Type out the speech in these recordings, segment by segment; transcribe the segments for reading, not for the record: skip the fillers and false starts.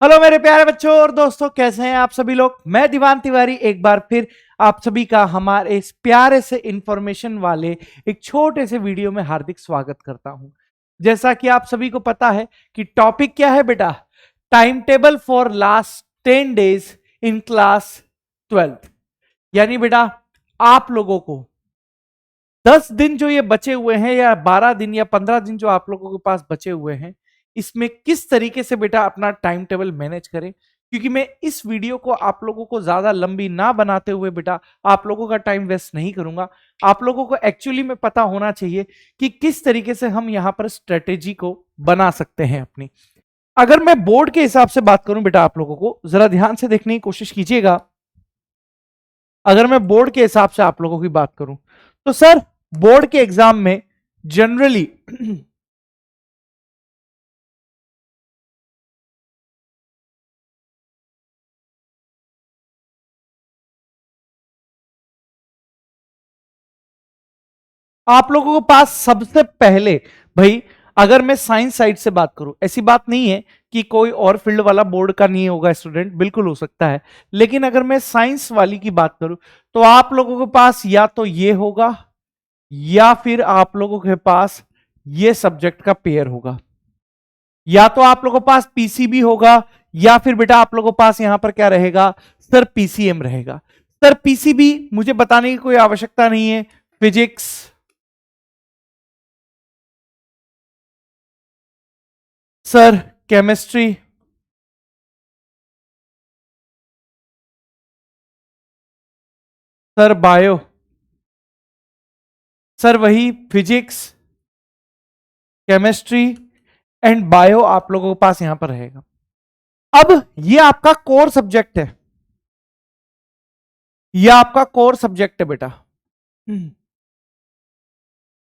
Hello मेरे प्यारे बच्चों और दोस्तों, कैसे हैं आप सभी लोग। मैं दीवान तिवारी एक बार फिर आप सभी का हमारे इस प्यारे से इंफॉर्मेशन वाले एक छोटे से वीडियो में हार्दिक स्वागत करता हूं। जैसा कि आप सभी को पता है कि टॉपिक क्या है बेटा, time table for last 10 days in class 12। यानी बेटा आप लोगों को 10 दिन जो ये बचे हुए हैं या 12 दिन या 15 दिन जो आप लोगों के पास बचे हुए हैं, इसमें किस तरीके से बेटा अपना टाइम टेबल मैनेज करें। क्योंकि मैं इस वीडियो को आप लोगों को ज्यादा लंबी ना बनाते हुए बेटा आप लोगों का टाइम वेस्ट नहीं करूंगा। आप लोगों को एक्चुअली में पता होना चाहिए कि किस तरीके से हम यहां पर स्ट्रेटेजी को बना सकते हैं अपनी। अगर मैं बोर्ड के हिसाब से बात करूं बेटा, आप लोगों को जरा ध्यान से देखने की कोशिश कीजिएगा। अगर मैं बोर्ड के हिसाब से आप लोगों की बात करूं तो सर बोर्ड के एग्जाम में जनरली आप लोगों के पास सबसे पहले भाई, अगर मैं साइंस साइड से बात करूं, ऐसी बात नहीं है कि कोई और फील्ड वाला बोर्ड का नहीं होगा स्टूडेंट, बिल्कुल हो सकता है। लेकिन अगर मैं साइंस वाली की बात करूं तो आप लोगों के पास या तो ये होगा या फिर आप लोगों के पास ये सब्जेक्ट का पेयर होगा। या तो आप लोगों के पास पीसीबी होगा या फिर बेटा आप लोगों के पास यहां पर क्या रहेगा सर, पीसीएम रहेगा। सर पीसीबी मुझे बताने की कोई आवश्यकता नहीं है, physics, sir chemistry, sir bio, sir वही फिजिक्स, केमिस्ट्री एंड बायो आप लोगों के पास यहां पर रहेगा। अब ये आपका कोर सब्जेक्ट है, ये आपका कोर सब्जेक्ट है बेटा।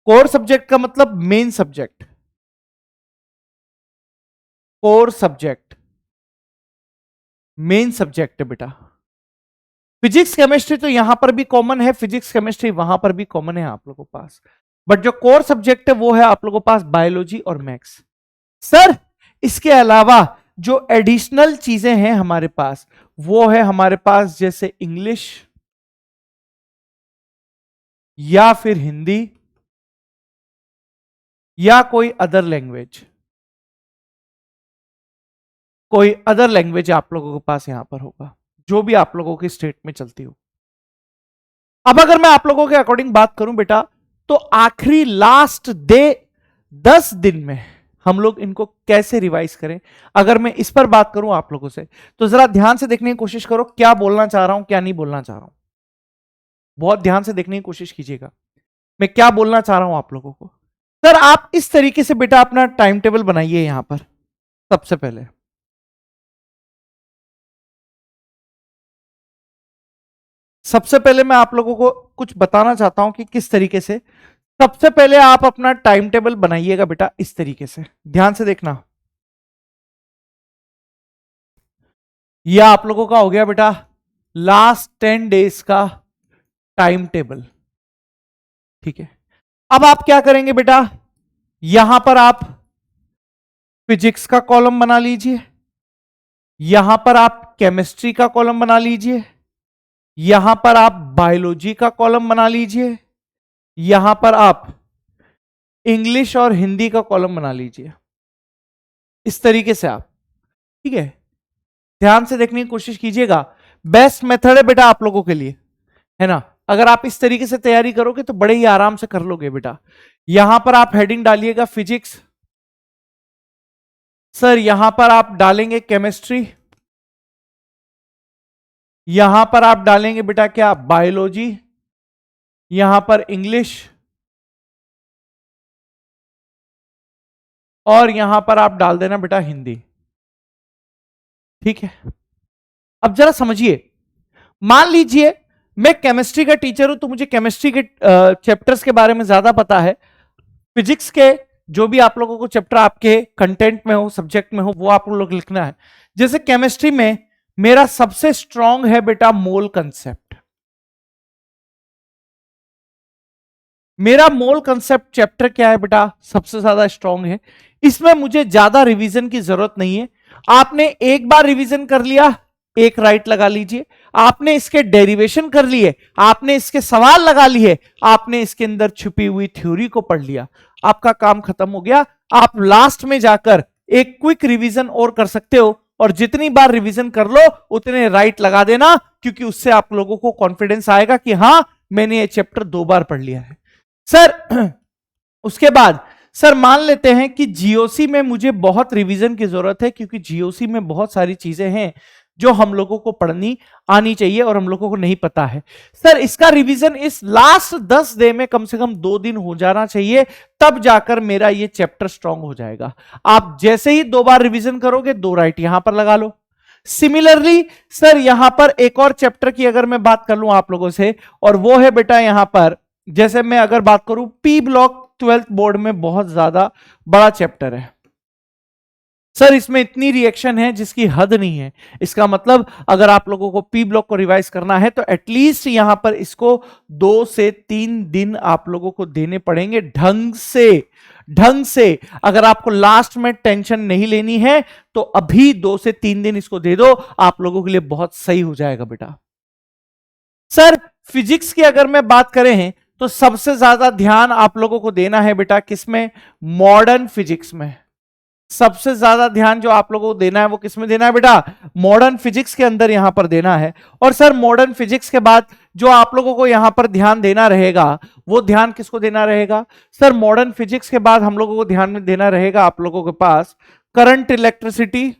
कोर सब्जेक्ट का मतलब main subject, core subject main subject है बेटा। फिजिक्स केमिस्ट्री तो यहां पर भी कॉमन है, फिजिक्स केमिस्ट्री वहां पर भी कॉमन है आप लोगों के पास। बट जो कोर सब्जेक्ट है वो है आप लोगों के पास बायोलॉजी और मैथ्स। सर इसके अलावा जो एडिशनल चीजें हैं हमारे पास, वो है हमारे पास जैसे इंग्लिश या फिर हिंदी या कोई अदर लैंग्वेज, कोई अदर लैंग्वेज आप लोगों के पास यहां पर होगा जो भी आप लोगों की स्टेट में चलती हो। अब अगर मैं आप लोगों के अकॉर्डिंग बात करूं बेटा, तो आखिरी लास्ट डे 10 दिन में हम लोग इनको कैसे रिवाइज करें। अगर मैं इस पर बात करूं आप लोगों से, तो जरा ध्यान से देखने की कोशिश करो क्या बोलना चाह रहा हूं क्या नहीं बोलना चाह रहा हूं। बहुत ध्यान से देखने की कोशिश कीजिएगा मैं क्या बोलना चाह रहा हूं आप लोगों को। सर आप इस तरीके से बेटा अपना टाइम टेबल बनाइए यहां पर। सबसे पहले मैं आप लोगों को कुछ बताना चाहता हूं कि किस तरीके से। सबसे पहले आप अपना टाइम टेबल बनाइएगा बेटा इस तरीके से, ध्यान से देखना। यह आप लोगों का हो गया बेटा लास्ट 10 डेज का टाइम टेबल। ठीक है, अब आप क्या करेंगे बेटा, यहां पर आप फिजिक्स का कॉलम बना लीजिए, यहां पर आप केमिस्ट्री का कॉलम बना लीजिए, यहां पर आप बायोलॉजी का कॉलम बना लीजिए, यहां पर आप इंग्लिश और हिंदी का कॉलम बना लीजिए इस तरीके से आप। ठीक है, ध्यान से देखने की कोशिश कीजिएगा। बेस्ट मेथड है बेटा आप लोगों के लिए, है ना। अगर आप इस तरीके से तैयारी करोगे तो बड़े ही आराम से कर लोगे बेटा। यहां पर आप हेडिंग डालिएगा फिजिक्स, सर यहां पर आप डालेंगे केमिस्ट्री, यहां पर आप डालेंगे बेटा क्या बायोलॉजी, यहां पर इंग्लिश और यहां पर आप डाल देना बेटा हिंदी। ठीक है, अब जरा समझिए, मान लीजिए मैं केमिस्ट्री का टीचर हूं तो मुझे केमिस्ट्री के चैप्टर्स के बारे में ज्यादा पता है। फिजिक्स के जो भी आप लोगों को चैप्टर आपके कंटेंट में हो, सब्जेक्ट में हो, वो आप लोग लिखना है। जैसे केमिस्ट्री में मेरा सबसे स्ट्रांग है बेटा मोल कंसेप्ट। मेरा मोल कंसेप्ट चैप्टर क्या है बेटा, सबसे ज्यादा स्ट्रांग है। इसमें मुझे ज्यादा रिवीजन की जरूरत नहीं है। आपने एक बार रिवीजन कर लिया, एक राइट लगा लीजिए। आपने इसके डेरिवेशन कर लिए, आपने इसके सवाल लगा लिए, आपने इसके अंदर छुपी हुई थ्योरी को पढ़ लिया, आपका काम खत्म हो गया। आप लास्ट में जाकर एक क्विक रिवीजन और कर सकते हो, और जितनी बार रिवीजन कर लो उतने राइट लगा देना, क्योंकि उससे आप लोगों को कॉन्फिडेंस आएगा कि हां मैंने ये चैप्टर 2 बार पढ़ लिया है। सर उसके बाद सर मान लेते हैं कि जीओसी में मुझे बहुत रिवीजन की जरूरत है, क्योंकि जीओसी में बहुत सारी चीजें हैं जो हम लोगों को पढ़नी आनी चाहिए और हम लोगों को नहीं पता है। सर इसका रिवीजन इस लास्ट 10 डे में कम से कम 2 दिन हो जाना चाहिए, तब जाकर मेरा ये चैप्टर स्ट्रांग हो जाएगा। आप जैसे ही 2 बार रिवीजन करोगे 2 राइट यहां पर लगा लो। सिमिलरली सर यहां पर एक और चैप्टर की अगर मैं बात कर लूं आप लोगों से, और वो है बेटा यहां पर, जैसे मैं अगर बात करूं पी ब्लॉक 12th बोर्ड में बहुत ज्यादा बड़ा चैप्टर है सर, इसमें इतनी रिएक्शन है जिसकी हद नहीं है। इसका मतलब अगर आप लोगों को पी ब्लॉक को रिवाइज करना है तो एटलीस्ट यहां पर इसको 2 से 3 दिन आप लोगों को देने पड़ेंगे ढंग से। अगर आपको लास्ट में टेंशन नहीं लेनी है तो अभी 2 से 3 दिन इसको दे दो, आप लोगों के लिए बहुत सही हो जाएगा बेटा। सर फिजिक्स की अगर मैं बात करें तो सबसे ज्यादा ध्यान आप लोगों को देना है बेटा किसमें? मॉडर्न फिजिक्स में। सबसे ज्यादा ध्यान जो आप लोगों को देना है वो किसमें देना है बेटा? मॉडर्न फिजिक्स के अंदर यहां पर देना है। और सर मॉडर्न फिजिक्स के बाद जो आप लोगों को यहां पर ध्यान देना रहेगा वो ध्यान किसको देना रहेगा? सर मॉडर्न फिजिक्स के बाद हम लोगों को ध्यान में देना रहेगा आप लोगों के पास करंट इलेक्ट्रिसिटी,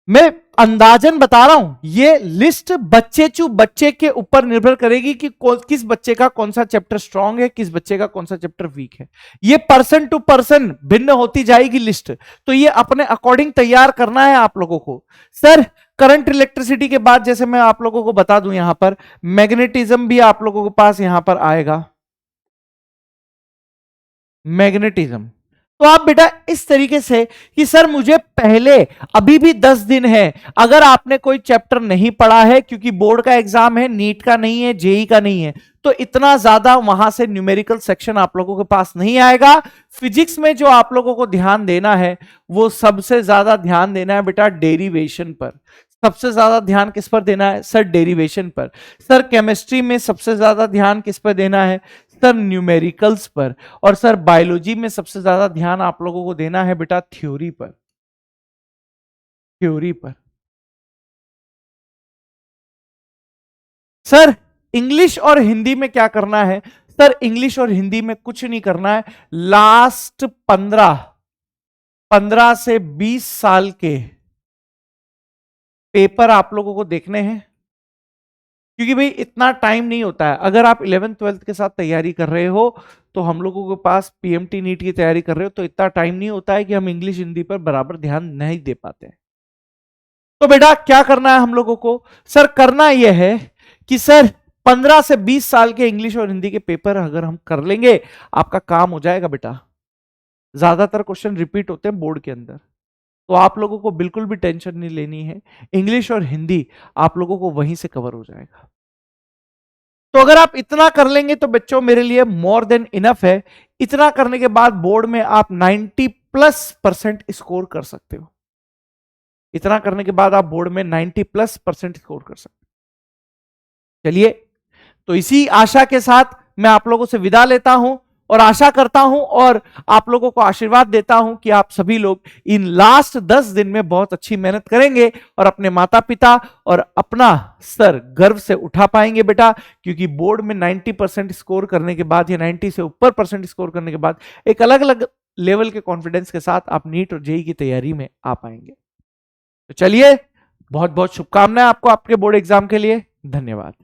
मैं अंदाजन बता रहा हूं, ये लिस्ट बच्चे के ऊपर निर्भर करेगी कि किस बच्चे का कौन सा चैप्टर स्ट्रांग है, किस बच्चे का कौन सा चैप्टर वीक है। ये पर्सन टू पर्सन भिन्न होती जाएगी लिस्ट, तो ये अपने अकॉर्डिंग तैयार करना है आप लोगों को। सर करंट इलेक्ट्रिसिटी के बाद जैसे मैं आप लोगों को बता दूं यहां पर मैग्नेटिज्म भी आप लोगों के पास यहां पर आएगा, मैग्नेटिज्म। तो आप बेटा इस तरीके से कि सर मुझे पहले अभी भी 10 दिन है, अगर आपने कोई चैप्टर नहीं पढ़ा है क्योंकि बोर्ड का एग्जाम है, नीट का नहीं है, जेई का नहीं है, तो इतना ज्यादा वहां से न्यूमेरिकल सेक्शन आप लोगों के पास नहीं आएगा। फिजिक्स में जो आप लोगों को ध्यान देना है वो सबसे ज्यादा ध्यान देना है बेटा डेरिवेशन पर। सबसे ज्यादा ध्यान किस पर देना है? सर डेरिवेशन पर। सर केमिस्ट्री में सबसे ज्यादा ध्यान किस पर देना है? सर न्यूमेरिकल्स पर। और सर बायोलॉजी में सबसे ज्यादा ध्यान आप लोगों को देना है बेटा थ्योरी पर, थ्योरी पर। सर इंग्लिश और हिंदी में क्या करना है? सर इंग्लिश और हिंदी में कुछ नहीं करना है। लास्ट 15 से 20 साल के पेपर आप लोगों को देखने हैं, क्योंकि भाई इतना टाइम नहीं होता है। अगर आप 11th 12th के साथ तैयारी कर रहे हो तो हम लोगों के पास पीएमटी नीट की तैयारी कर रहे हो तो इतना टाइम नहीं होता है कि हम इंग्लिश हिंदी पर बराबर ध्यान नहीं दे पाते हैं। तो बेटा क्या करना है हम लोगों को? सर करना यह है कि सर 15 से 20 साल के इंग्लिश और हिंदी के पेपर अगर हम कर लेंगे आपका काम हो जाएगा बेटा। ज्यादातर क्वेश्चन रिपीट होते हैं बोर्ड के अंदर, तो आप लोगों को बिल्कुल भी टेंशन नहीं लेनी है। इंग्लिश और हिंदी आप लोगों को वहीं से कवर हो जाएगा। तो अगर आप इतना कर लेंगे तो बच्चों मेरे लिए मोर देन इनफ है। इतना करने के बाद बोर्ड में आप 90+% स्कोर कर सकते हो। इतना करने के बाद आप बोर्ड में 90+% स्कोर कर सकते हो। चलिए, तो इसी आशा के साथ मैं आप लोगों से विदा लेता हूं और आशा करता हूं और आप लोगों को आशीर्वाद देता हूं कि आप सभी लोग इन लास्ट 10 दिन में बहुत अच्छी मेहनत करेंगे और अपने माता पिता और अपना सर गर्व से उठा पाएंगे बेटा, क्योंकि बोर्ड में 90% स्कोर करने के बाद या 90 से ऊपर परसेंट स्कोर करने के बाद एक अलग अलग लेवल के कॉन्फिडेंस के साथ आप नीट और जेई की तैयारी में आ पाएंगे। तो चलिए, बहुत बहुत शुभकामनाएं आपको आपके बोर्ड एग्जाम के लिए। धन्यवाद।